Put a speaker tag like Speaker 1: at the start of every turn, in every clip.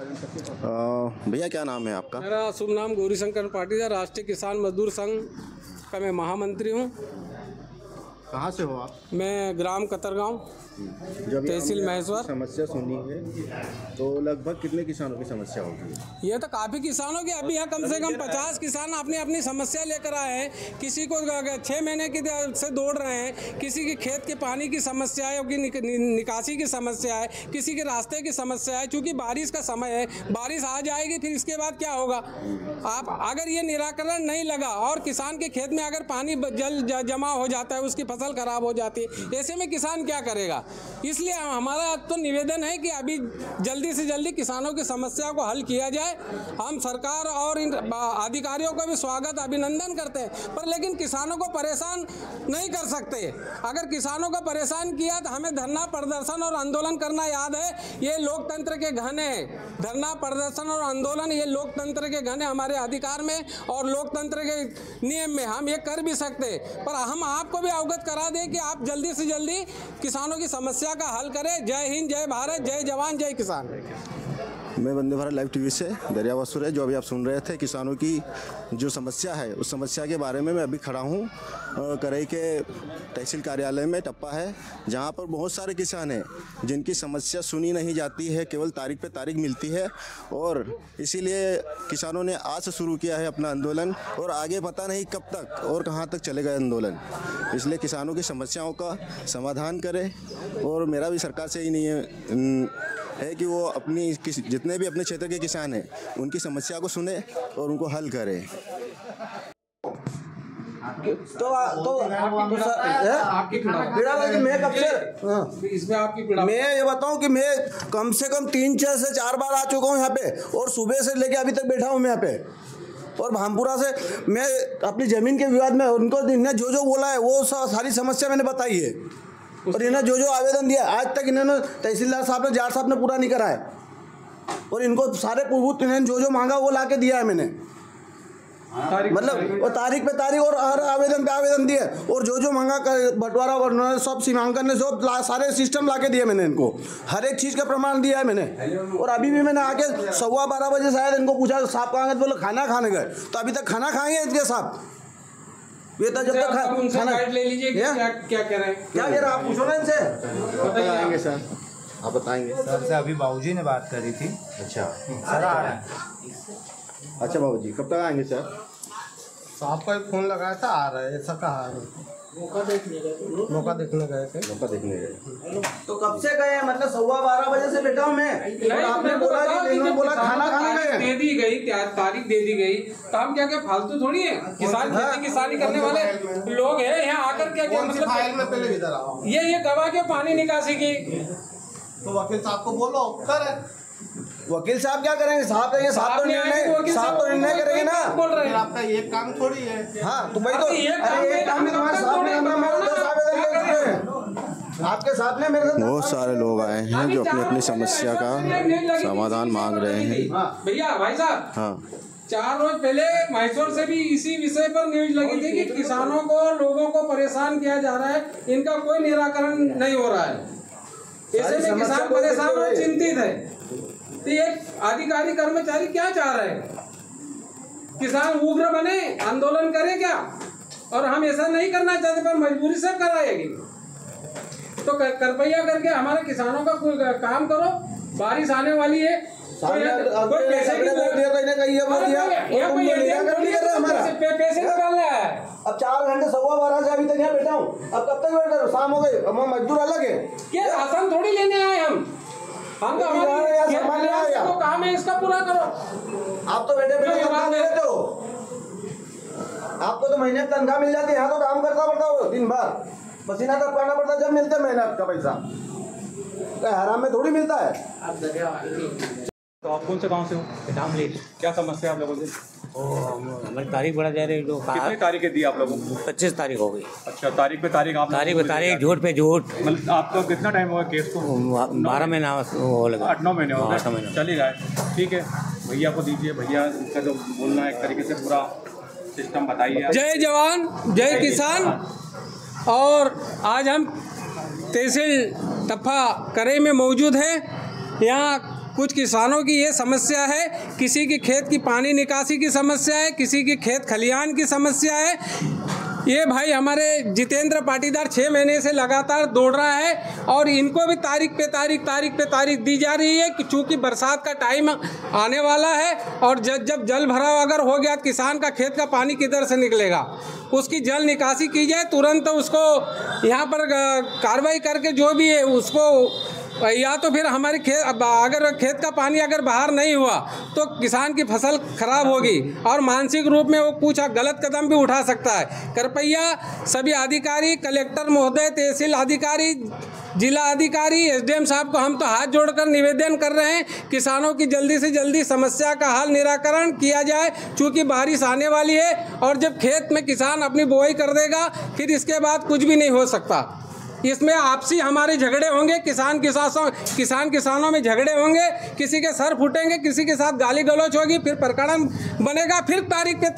Speaker 1: भैया क्या नाम है आपका?
Speaker 2: मेरा शुभ नाम गौरीशंकर पाटीदार, राष्ट्रीय किसान मजदूर संघ का मैं महामंत्री हूँ।
Speaker 1: कहाँ से हो आप?
Speaker 2: मैं ग्राम कतरगांव, तहसील महेश्वर।
Speaker 1: समस्या सुनी है तो लगभग कितने किसानों की समस्या होगी?
Speaker 2: ये तो काफ़ी किसानों की, अभी यहाँ कम से कम 50 किसान अपनी अपनी समस्या लेकर आए हैं। किसी को 6 महीने की से दौड़ रहे हैं, किसी की खेत के पानी की समस्या है, निकासी की समस्या है, किसी के रास्ते की समस्या है। चूँकि बारिश का समय है, बारिश आ जाएगी फिर इसके बाद क्या होगा? आप अगर ये निराकरण नहीं लगा और किसान के खेत में अगर पानी जल जमा हो जाता है, उसकी फसल खराब हो जाती है, ऐसे में किसान क्या करेगा? इसलिए हमारा तो निवेदन है कि अभी जल्दी से जल्दी किसानों की समस्या को हल किया जाए। हम सरकार और इन अधिकारियों का भी स्वागत अभिनंदन करते हैं, पर लेकिन किसानों को परेशान नहीं कर सकते। अगर किसानों को परेशान किया तो हमें धरना प्रदर्शन और आंदोलन करना याद है। ये लोकतंत्र के गहने हैं, धरना प्रदर्शन और आंदोलन ये लोकतंत्र के गहने, हमारे अधिकार में और लोकतंत्र के नियम में हम ये कर भी सकते। पर हम आपको भी अवगत करा दें कि आप जल्दी से जल्दी किसानों की समस्या का हल करें। जय हिंद, जय भारत, जय जवान, जय किसान।
Speaker 1: मैं वंदे भारत लाइव टीवी से दरियावाद सुरेश। जो अभी आप सुन रहे थे किसानों की जो समस्या है, उस समस्या के बारे में मैं अभी खड़ा हूँ करई के तहसील कार्यालय में। टप्पा है जहाँ पर बहुत सारे किसान हैं जिनकी समस्या सुनी नहीं जाती है, केवल तारीख पे तारीख मिलती है। और इसीलिए किसानों ने आज से शुरू किया है अपना आंदोलन, और आगे पता नहीं कब तक और कहाँ तक चलेगा आंदोलन। इसलिए किसानों की समस्याओं का समाधान करें। और मेरा भी सरकार से ही नहीं है कि वो अपनी जितने भी अपने क्षेत्र के किसान हैं उनकी समस्या को सुने और उनको हल करें।
Speaker 3: मैं कब से इसमें आपकी पीड़ा, मैं ये बताऊं कि मैं कम से कम 3 से 4 बार आ चुका हूं यहाँ पे, और सुबह से लेके अभी तक बैठा हूं मैं यहाँ पे। और भामपुरा से मैं अपनी ज़मीन के विवाद में उनको इन्होंने जो बोला है वो सारी समस्या मैंने बताई है, और इन्होंने जो आवेदन दिया आज तक इन्होंने तहसीलदार साहब ने, जाट साहब ने पूरा नहीं करा है। और इनको सारे पूर्वभूत इन्होंने जो मांगा वो ला के दिया है मैंने, मतलब और तारीख पे तारीख और हर आवेदन पे आवेदन दिए, और जो मांगा बंटवारा सब सीमांकन ने सब सारे सिस्टम ला के दिए मैंने इनको, हर एक चीज़ का प्रमाण दिया है मैंने। और अभी भी मैंने आके 12:15 बजे शायद इनको पूछा साहब कहाँ गए, बोले खाना खाने गए। तो अभी तक खाना खाएंगे इनके साहब? ये तो जब तक खाना ले लीजिए क्या कह रहे हैं, क्या कह रहे हैं आप पूछो ना इनसे,
Speaker 1: बताएंगे सर, आप बताएंगे
Speaker 4: सर से। अभी बाबूजी ने बात करी थी।
Speaker 1: अच्छा
Speaker 4: सर आ रहे हैं।
Speaker 1: अच्छा बाबूजी कब तक आएंगे सर?
Speaker 4: साहब का फोन लगाया था, आ रहा है, ऐसा कहा है। मौका देखने गए थे।
Speaker 1: मौका देखने गए
Speaker 3: तो कब से गए? मतलब 12:15 बजे से बैठा हूँ मैं, और आपने बोला कि इन्होंने बोला खाना खाने गए।
Speaker 2: दे दी गई, तारीख दे दी गई, तो हम क्या फालतू थोड़ी है? किसान खेती किसानी करने वाले लोग हैं यहाँ आकर क्या मतलब
Speaker 4: फाइल में पहले इधर आओ,
Speaker 2: ये गवाह के पानी निकासी की।
Speaker 4: तो वकील साहब को बोलो कर।
Speaker 3: वकील साहब क्या करेंगे? साहब तो साहब तो निर्णय करेंगे ना।
Speaker 2: बोल रहे हैं
Speaker 4: आपका ये काम थोड़ी है।
Speaker 3: हाँ तो भाई तो एक काम में तुम्हारे साहब ने आपके साथ में मेरे
Speaker 1: बहुत सारे लोग आए हैं जो अपनी अपनी समस्या का समाधान मांग रहे हैं।
Speaker 2: भैया भाई साहब, हाँ 4 रोज पहले महेश्वर से भी इसी विषय पर न्यूज लगी थी कि किसानों को, लोगों को परेशान किया जा रहा है, इनका कोई निराकरण नहीं हो रहा है। ऐसे में किसान परेशान और चिंतित है। तो ये अधिकारी कर्मचारी क्या चाह रहे हैं? किसान उग्र बने, आंदोलन करे क्या? और हम ऐसा नहीं करना चाहते, पर मजबूरी से कराएगी। तो कृपया करके हमारे किसानों का कोई काम करो। बारिश आने वाली है, पैसे निकाल रहा है।
Speaker 3: अब 4 घंटे 12:15 से अभी तक यहाँ बैठा हूँ। अब कब तक बैठा? शाम हो गई, हम मजदूर अलग है
Speaker 2: क्या? राशन थोड़ी लेने आए हम तो हमारे तो काम है, इसका पूरा करो।
Speaker 3: आप तो बैठे रहते हो, आपको तो महीने की तनख्वाह मिल जाती है, यहाँ तो काम करना पड़ता हो दिन भर, पसीना तक पाना पड़ता है, जब मिलता है मेहनत का पैसा, हराम में थोड़ी मिलता है।
Speaker 5: तो आप कौन से गांव से हो?
Speaker 6: धामलेट।
Speaker 5: क्या समस्या है आप लोगों से?
Speaker 6: हमारी तारीख बढ़ा जा रही है।
Speaker 5: कितनी तारीखें दी आप लोगों को?
Speaker 6: 25 तारीख हो गई।
Speaker 5: अच्छा, तारीख पे तारीख आप
Speaker 6: तारीख पे तारीख, झूठ पे झूठ।
Speaker 5: मतलब आपको कितना टाइम हुआ केस को?
Speaker 6: 12 महीना हो लगा,
Speaker 5: 8-9 महीने हो गए, चल ही रहा है। ठीक है, भैया को दीजिए, भैया का जो बोलना है एक तरीके से पूरा सिस्टम बताइए।
Speaker 2: जय जवान, जय किसान। और आज हम तहसील टप्पा करई में मौजूद हैं। यहाँ कुछ किसानों की ये समस्या है, किसी की खेत की पानी निकासी की समस्या है, किसी की खेत खलिहान की समस्या है। ये भाई हमारे जितेंद्र पाटीदार 6 महीने से लगातार दौड़ रहा है और इनको भी तारीख पे तारीख दी जा रही है कि चूँकि बरसात का टाइम आने वाला है और जब जल भराव अगर हो गया किसान का खेत का पानी किधर से निकलेगा, उसकी जल निकासी की जाए, तुरंत उसको यहाँ पर कार्रवाई करके जो भी है उसको, या तो फिर हमारे अगर खेत का पानी अगर बाहर नहीं हुआ तो किसान की फसल खराब होगी और मानसिक रूप में वो कुछ गलत कदम भी उठा सकता है। कृपया सभी अधिकारी, कलेक्टर महोदय, तहसील अधिकारी, जिला अधिकारी, एसडीएम साहब को हम तो हाथ जोड़कर निवेदन कर रहे हैं, किसानों की जल्दी से जल्दी समस्या का हल निराकरण किया जाए, क्योंकि बारिश आने वाली है और जब खेत में किसान अपनी बुआई कर देगा फिर इसके बाद कुछ भी नहीं हो सकता। इसमें आपसी हमारे झगड़े होंगे, किसानों में झगड़े होंगे, किसी के सर फूटेंगे, किसी के साथ गाली गलौच होगी, फिर प्रकरण बनेगा, फिर तारीख पे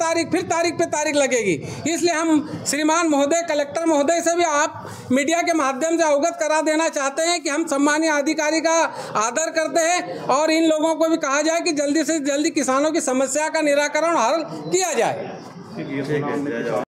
Speaker 2: तारीख लगेगी। इसलिए हम श्रीमान महोदय, कलेक्टर महोदय से भी आप मीडिया के माध्यम से अवगत करा देना चाहते हैं कि हम सम्मानीय अधिकारी का आदर करते हैं और इन लोगों को भी कहा जाए कि जल्दी से जल्दी किसानों की समस्या का निराकरण हल किया जाए।